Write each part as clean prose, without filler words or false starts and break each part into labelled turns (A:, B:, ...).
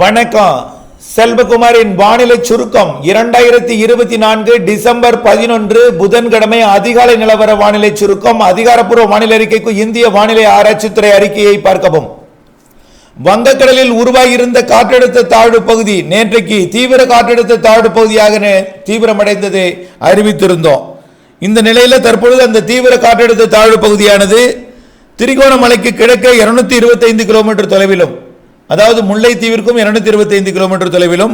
A: வணக்கம். செல்வகுமாரின் வானிலை சுருக்கம் 2024 டிசம்பர் 11 புதன்கிழமை அதிகாலை நிலவர வானிலை சுருக்கம். அதிகாரப்பூர்வ வானிலை அறிக்கைக்கு இந்திய வானிலை ஆராய்ச்சித்துறை அறிக்கையை பார்க்கவும். வங்கக்கடலில் உருவாகியிருந்த காற்றழுத்த தாழ்வு பகுதி நேற்றைக்கு தீவிர காற்றழுத்த தாழ்வு பகுதியாக தீவிரமடைந்ததை அறிவித்திருந்தோம். இந்த நிலையில் தற்பொழுது அந்த தீவிர காற்றழுத்த தாழ்வு பகுதியானது திரிகோணமலைக்கு கிழக்கே 225 கிலோமீட்டர் தொலைவிலும், அதாவது முல்லைத்தீவிற்கும் 225 கிலோமீட்டர் தொலைவிலும்,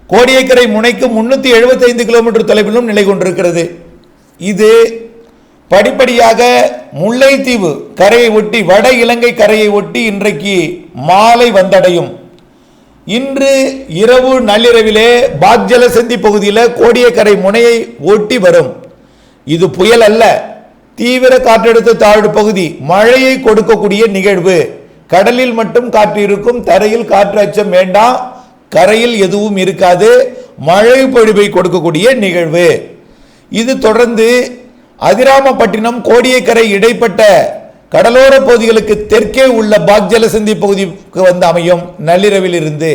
A: கோடியக்கரை முனைக்கு 375 கிலோமீட்டர் தொலைவிலும் நிலை கொண்டிருக்கிறது. இது படிப்படியாக முல்லைத்தீவு கரையை ஒட்டி, வட இலங்கை கரையை ஒட்டி இன்றைக்கு மாலை வந்தடையும். இன்று இரவு நள்ளிரவிலே பாக்ஜலசந்தி பகுதியில் கோடியக்கரை முனையை ஒட்டி வரும். இது புயல் அல்ல, தீவிர காற்றழுத்த தாழ்வு பகுதி, மழையை கொடுக்கக்கூடிய நிகழ்வு. கடலில் மட்டும் காற்று இருக்கும், தரையில் காற்று அச்சம் வேண்டாம். கரையில் எதுவும் இருக்காது, மழை பொழிவை கொடுக்கக்கூடிய நிகழ்வு. இது தொடர்ந்து அதிராமப்பட்டினம் கோடியக்கரை இடைப்பட்ட கடலோர பகுதிகளுக்கு தெற்கே உள்ள பாக்ஜலசந்தி பகுதிக்கு வந்து அமையும். நள்ளிரவில் இருந்து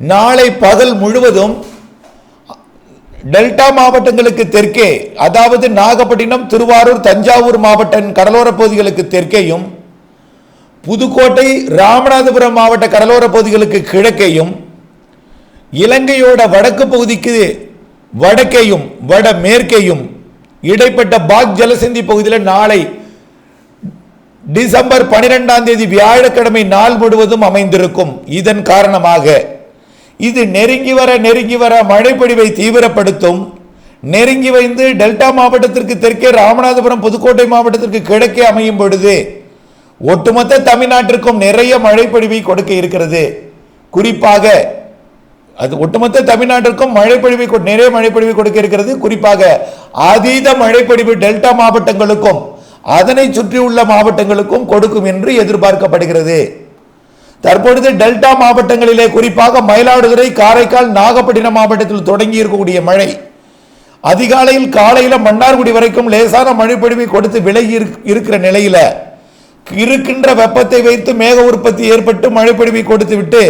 A: நாளை பகல் முழுவதும் டெல்டா மாவட்டங்களுக்கு தெற்கே, அதாவது நாகப்பட்டினம், திருவாரூர், தஞ்சாவூர் மாவட்ட கடலோர பகுதிகளுக்கு தெற்கேயும், புதுக்கோட்டை, ராமநாதபுரம் மாவட்ட கடலோர பகுதிகளுக்கு கிழக்கேயும், இலங்கையோட வடக்கு பகுதிக்கு வடக்கேயும் வடமேற்கேயும் இடைப்பட்ட பாக் ஜலசந்தி பகுதியில் நாளை டிசம்பர் 12ஆம் தேதி வியாழக்கிழமை நாள் முழுவதும் அமைந்திருக்கும். இதன் காரணமாக இது நெருங்கி வர மழைப்பொழிவை தீவிரப்படுத்தும். நெருங்கி வந்து டெல்டா மாவட்டத்திற்கு தெற்கே, ராமநாதபுரம், புதுக்கோட்டை மாவட்டத்திற்கு கிழக்கே அமையும் பொழுது ஒட்டுமொத்த தமிழ்நாட்டிற்கும் நிறைய மழைப்பொழிவை கொடுக்க இருக்கிறது. குறிப்பாக அது ஒட்டுமொத்த தமிழ்நாட்டிற்கும் நிறைய மழைப்பொழிவை கொடுக்க இருக்கிறது. குறிப்பாக அதீத மழைப்பொழிவு டெல்டா மாவட்டங்களுக்கும் அதனை சுற்றியுள்ள மாவட்டங்களுக்கும் கொடுக்கும் என்று எதிர்பார்க்கப்படுகிறது. தற்பொழுது டெல்டா மாவட்டங்களிலே குறிப்பாக மயிலாடுதுறை, காரைக்கால், நாகப்பட்டினம் மாவட்டத்தில் தொடங்கி இருக்கக்கூடிய மழை அதிகாலையில் காலையில் மன்னார்குடி வரைக்கும் லேசான மழைப்பொழிவை கொடுத்து விலகி இருக்கிற நிலையில் இருக்கின்ற வெப்பத்தை வைத்து மேக உற்பத்தி ஏற்பட்டு மழைப்பொழிவை கொடுத்து விட்டு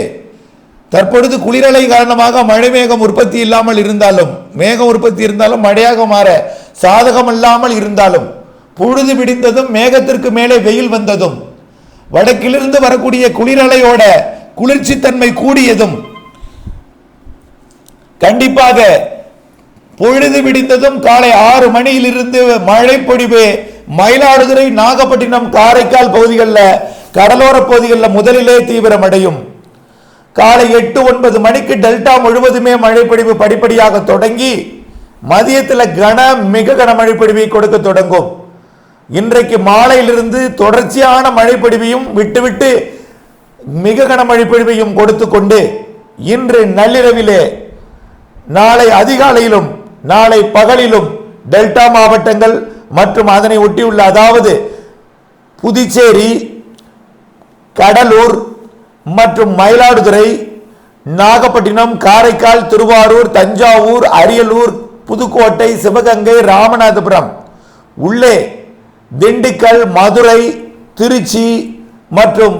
A: தற்பொழுது குளிரலை காரணமாக மழை மேகம் உற்பத்தி இல்லாமல் இருந்தாலும், மேக உற்பத்தி இருந்தாலும் மழையாக மாற சாதகம் இல்லாமல் இருந்தாலும், பொழுது விடிந்ததும் மேகத்திற்கு மேலே வெயில் வந்ததும், வடக்கிலிருந்து வரக்கூடிய குளிரலையோட குளிர்ச்சி தன்மை கூடியதும், கண்டிப்பாக பொழுது விடிந்ததும் காலை 6 மணியிலிருந்து மழை பொழிவு மயிலாடுதுறை, நாகப்பட்டினம், காரைக்கால் பகுதிகளில் கடலோர பகுதிகளில் முதலிலே தீவிரமடையும். காலை 8-9 மணிக்கு டெல்டா முழுவதுமே மழைப்பொழிவு படிப்படியாக தொடங்கி மதியத்தில் மிக கன மழைப்பொழிவை கொடுக்க தொடங்கும். இன்றைக்கு மாலையிலிருந்து தொடர்ச்சியான மழைப்பொழிவையும் விட்டுவிட்டு மிக கன மழைப்பொழிவையும் கொடுத்து கொண்டு இன்று நள்ளிரவிலே, நாளை அதிகாலையிலும், நாளை பகலிலும் டெல்டா மாவட்டங்கள் மற்றும் அதனை ஒட்டியுள்ள, அதாவது புதுச்சேரி, கடலூர் மற்றும் மயிலாடுதுறை, நாகப்பட்டினம், காரைக்கால், திருவாரூர், தஞ்சாவூர், அரியலூர், புதுக்கோட்டை, சிவகங்கை, ராமநாதபுரம் உள்ளே திண்டுக்கல், மதுரை, திருச்சி மற்றும்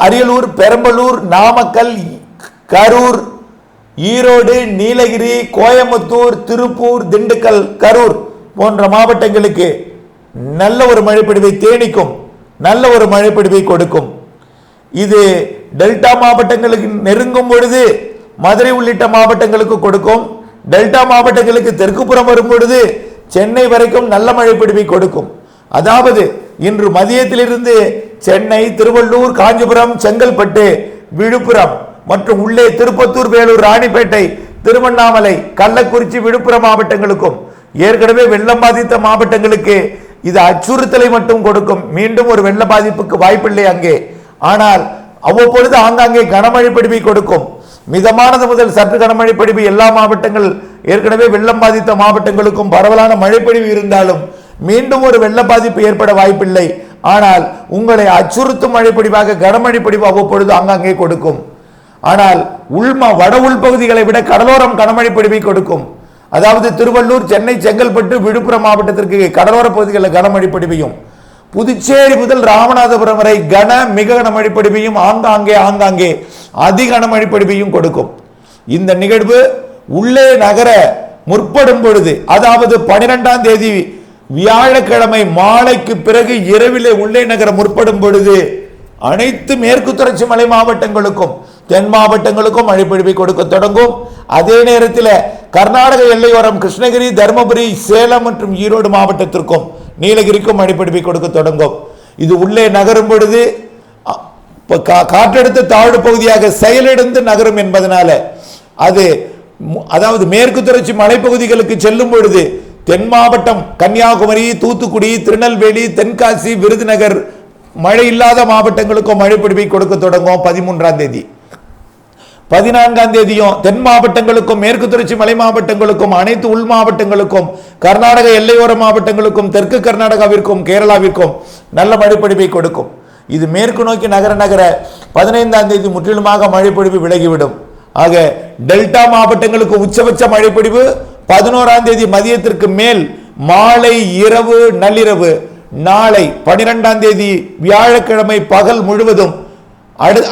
A: அரியலூர், பெரம்பலூர், நாமக்கல், கரூர், ஈரோடு, நீலகிரி, கோயம்புத்தூர், திருப்பூர், திண்டுக்கல், கரூர் போன்ற மாவட்டங்களுக்கு நல்ல ஒரு மழைப்பொழிவை, தேனிக்கும் நல்ல ஒரு மழைப்பொழிவை கொடுக்கும். இது டெல்டா மாவட்டங்களுக்கு நெருங்கும் பொழுது மதுரை உள்ளிட்ட மாவட்டங்களுக்கு கொடுக்கும். டெல்டா மாவட்டங்களுக்கு தெற்குப்புறம் வரும் பொழுது சென்னை வரைக்கும் நல்ல மழைப்பொழிவை கொடுக்கும். அதாவது இன்று மதியத்திலிருந்து சென்னை, திருவள்ளூர், காஞ்சிபுரம், செங்கல்பட்டு, விழுப்புரம் மற்றும் உள்ளே திருப்பத்தூர், வேலூர், ராணிப்பேட்டை, திருவண்ணாமலை, கள்ளக்குறிச்சி, விழுப்புரம் மாவட்டங்களுக்கும் ஏற்கனவே வெள்ளம் பாதித்த மாவட்டங்களுக்கு இது அச்சுறுத்தலை மட்டும் கொடுக்கும். மீண்டும் ஒரு வெள்ள பாதிப்புக்கு வாய்ப்பில்லை அங்கே. ஆனால் அவ்வப்பொழுது ஆங்காங்கே கனமழை பொழிவை கொடுக்கும். மிதமானது முதல் சற்று கனமழை பொழிவு எல்லா மாவட்டங்கள், ஏற்கனவே வெள்ளம் பாதித்த மாவட்டங்களுக்கும் பரவலான மழைப்பொழிவு இருந்தாலும் மீண்டும் ஒரு வெள்ள பாதிப்பு ஏற்பட வாய்ப்பில்லை. ஆனால் உங்களை அச்சுறுத்தும் மழைப்பொழிவாக கனமழை பொழிவு அவ்வப்பொழுது ஆங்காங்கே கொடுக்கும். ஆனால் வட உள்பகுதிகளை விட கடலோரம் கனமழை பொழிவை கொடுக்கும். அதாவது திருவள்ளூர், சென்னை, செங்கல்பட்டு, விழுப்புரம் மாவட்டத்திற்கு கடலோர பகுதிகளில் கனமழை பொழிவையும், புதுச்சேரி முதல் ராமநாதபுரம் வரை மிக கனமழை பொழிவையும் ஆங்காங்கே அதி கனமழை பொழிவையும் கொடுக்கும். இந்த நிகழ்வு உள்ளே நகர முற்படும் பொழுது, அதாவது 12ஆம் தேதி வியாழக்கிழமை மாலைக்கு பிறகு இரவிலே உள்ளே நகர முற்படும் பொழுது அனைத்து மேற்கு தொடர்ச்சி மலை மாவட்டங்களுக்கும் தென் மாவட்டங்களுக்கும் மழை பொழிவை கொடுக்க தொடங்கும். அதே நேரத்தில் கர்நாடக எல்லையோரம் கிருஷ்ணகிரி, தருமபுரி, சேலம் மற்றும் ஈரோடு மாவட்டத்திற்கும் நீலகிரிக்கும் மழை பொழிவை கொடுக்க தொடங்கும். இது உள்ளே நகரும் பொழுது காற்றழுத்த தாழ்வு பகுதியாக செயலிழந்து நகரும் என்பதனால அதாவது மேற்கு தொடர்ச்சி மலைப்பகுதிகளுக்கு செல்லும் பொழுது தென் மாவட்டம் கன்னியாகுமரி, தூத்துக்குடி, திருநெல்வேலி, தென்காசி, விருதுநகர் மழை இல்லாத மாவட்டங்களுக்கும் மழை பொழிவை கொடுக்க தொடங்கும். 13ஆம் தேதி 14ஆம் தேதியும் தென் மாவட்டங்களுக்கும் மேற்கு தொடர்ச்சி மலை மாவட்டங்களுக்கும் அனைத்து உள் மாவட்டங்களுக்கும் கர்நாடக எல்லையோர மாவட்டங்களுக்கும் தெற்கு கர்நாடகாவிற்கும் கேரளாவிற்கும் நல்ல மழை பொழிவை கொடுக்கும். இது மேற்கு நோக்கி நகர 15ஆம் தேதி முற்றிலுமாக மழை பொழிவு விலகிவிடும். ஆக டெல்டா மாவட்டங்களுக்கு உச்சபட்ச மழை பொழிவு 11ஆம் தேதி மதியத்திற்கு மேல் மாலை, இரவு, நள்ளிரவு. நாளை 12ஆம் தேதி வியாழக்கிழமை பகல் முழுவதும்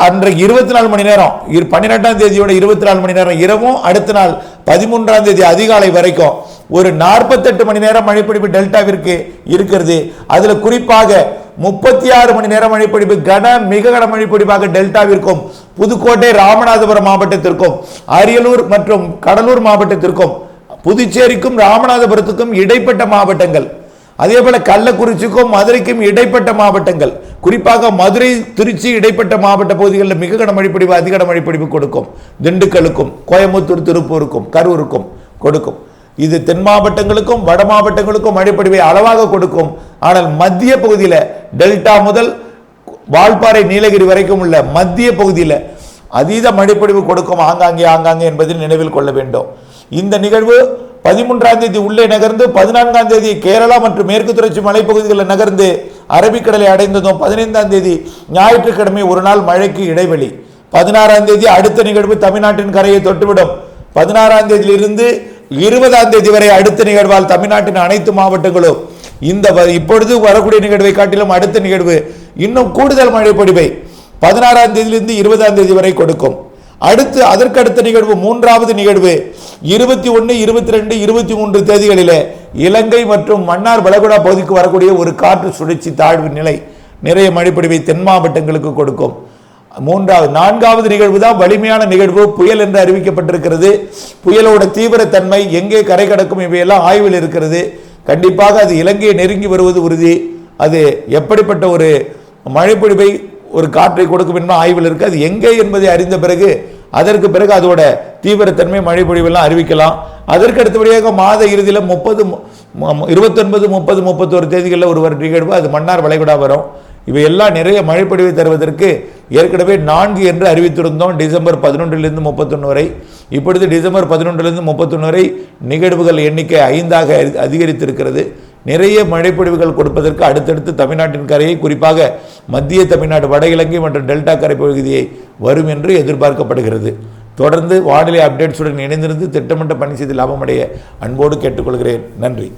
A: அன்றைக்கு 24 மணி நேரம், 12ஆம் தேதியோட 24 மணி நேரம் இரவும், அடுத்த நாள் 13ஆம் தேதி அதிகாலை வரைக்கும் ஒரு 48 மணி நேரம் மழைப்பொழிவு டெல்டாவிற்கு இருக்கிறது. அதுல குறிப்பாக 36 மணி நேரம் மழைப்பொழிவு மிக கன மழைப்பொழிவாக டெல்டாவிற்கும் புதுக்கோட்டை, ராமநாதபுரம் மாவட்டத்திற்கும் அரியலூர் மற்றும் கடலூர் மாவட்டத்திற்கும் புதுச்சேரிக்கும் ராமநாதபுரத்துக்கும் இடைப்பட்ட மாவட்டங்கள், அதே போல கள்ளக்குறிச்சிக்கும் மதுரைக்கும் இடைப்பட்ட மாவட்டங்கள், குறிப்பாக மதுரை, திருச்சி இடைப்பட்ட மாவட்ட பகுதிகளில் மிக கனமழை பொழிவு அதிக கனமழை பொழிவு கொடுக்கும். திண்டுக்கலுக்கும் கோயம்புத்தூர், திருப்பூருக்கும் கரூருக்கும் கொடுக்கும். இது தென் மாவட்டங்களுக்கும் வட மாவட்டங்களுக்கும் மழைப்பொழிவை அளவாக கொடுக்கும். ஆனால் மத்திய பகுதியில் டெல்டா முதல் வால்பாறை, நீலகிரி வரைக்கும் உள்ள மத்திய பகுதியில் அதீத மழைப்பொழிவு கொடுக்கும் ஆங்காங்கே என்பதை நினைவில் கொள்ள வேண்டும். இந்த நிகழ்வு 13ஆம் தேதி உள்ளே நகர்ந்து 14ஆம் தேதி கேரளா மற்றும் மேற்கு தொடர்ச்சி மலைப்பகுதிகளில் நகர்ந்து அரபிக்கடலை அடைந்ததும் 15ஆம் தேதி ஞாயிற்றுக்கிழமை ஒரு நாள் மழைக்கு இடைவெளி. 16ஆம் தேதி அடுத்த நிகழ்வு தமிழ்நாட்டின் கரையை தொட்டுவிடும். 16ஆம் தேதியிலிருந்து 20ஆம் தேதி வரை அடுத்த நிகழ்வால் தமிழ்நாட்டின் அனைத்து மாவட்டங்களும் இந்த இப்பொழுது வரக்கூடிய நிகழ்வை காட்டிலும் அடுத்த நிகழ்வு இன்னும் கூடுதல் மழை பொழிவை 16ஆம் தேதியிலிருந்து 20ஆம் தேதி வரை கொடுக்கும். அதற்கடுத்த நிகழ்வு, மூன்றாவது நிகழ்வு 21, 22, 23 தேதிகளிலே இலங்கை மற்றும் மன்னார் வளைகுடா பகுதிக்கு வரக்கூடிய ஒரு காற்று சுழற்சி தாழ்வு நிலை நிறைய மழைப்பொழிவை தென் மாவட்டங்களுக்கு கொடுக்கும். நான்காவது நிகழ்வு தான் வலிமையான நிகழ்வு, புயல் என்று அறிவிக்கப்பட்டிருக்கிறது. புயலோட தீவிரத்தன்மை எங்கே கரை கடக்கும் இவையெல்லாம் ஆய்வில் இருக்கிறது. கண்டிப்பாக அது இலங்கையை நெருங்கி வருவது உறுதி. அது எப்படிப்பட்ட ஒரு மழைப்பொழிவை ஒரு காற்றை கொடுக்கும் என்பது ஆய்வில் இருக்கு. அது எங்கே என்பதை அறிந்த பிறகு அதற்கு பிறகு அதோட தீவிரத்தன்மை மழை பொழிவெல்லாம் அறிவிக்கலாம். அதற்கு அடுத்தபடியாக மாத இறுதியில் 29, 30, 31 தேதிகளில் ஒரு நிகழ்வு, அது மன்னார் வளைகுடா வரும். இவையெல்லாம் நிறைய மழைப்பொழிவை தருவதற்கு ஏற்கனவே 4 என்று அறிவித்திருந்தோம். டிசம்பர் 11 31 வரை. இப்பொழுது டிசம்பர் 11 31 வரை நிகழ்வுகள் எண்ணிக்கை 5ஆக அதிகரித்திருக்கிறது. நிறைய மழைப்பொழிவுகள் கொடுப்பதற்கு அடுத்தடுத்து தமிழ்நாட்டின் கரையை, குறிப்பாக மத்திய தமிழ்நாடு, வட இலங்கை மற்றும் டெல்டா கரை பகுதியை வரும் என்று எதிர்பார்க்கப்படுகிறது. தொடர்ந்து வானிலை அப்டேட்ஸுடன் இணைந்திருந்து திட்டமிட்ட பணி செய்து லாபமடைய அன்போடு கேட்டுக்கொள்கிறேன். நன்றி.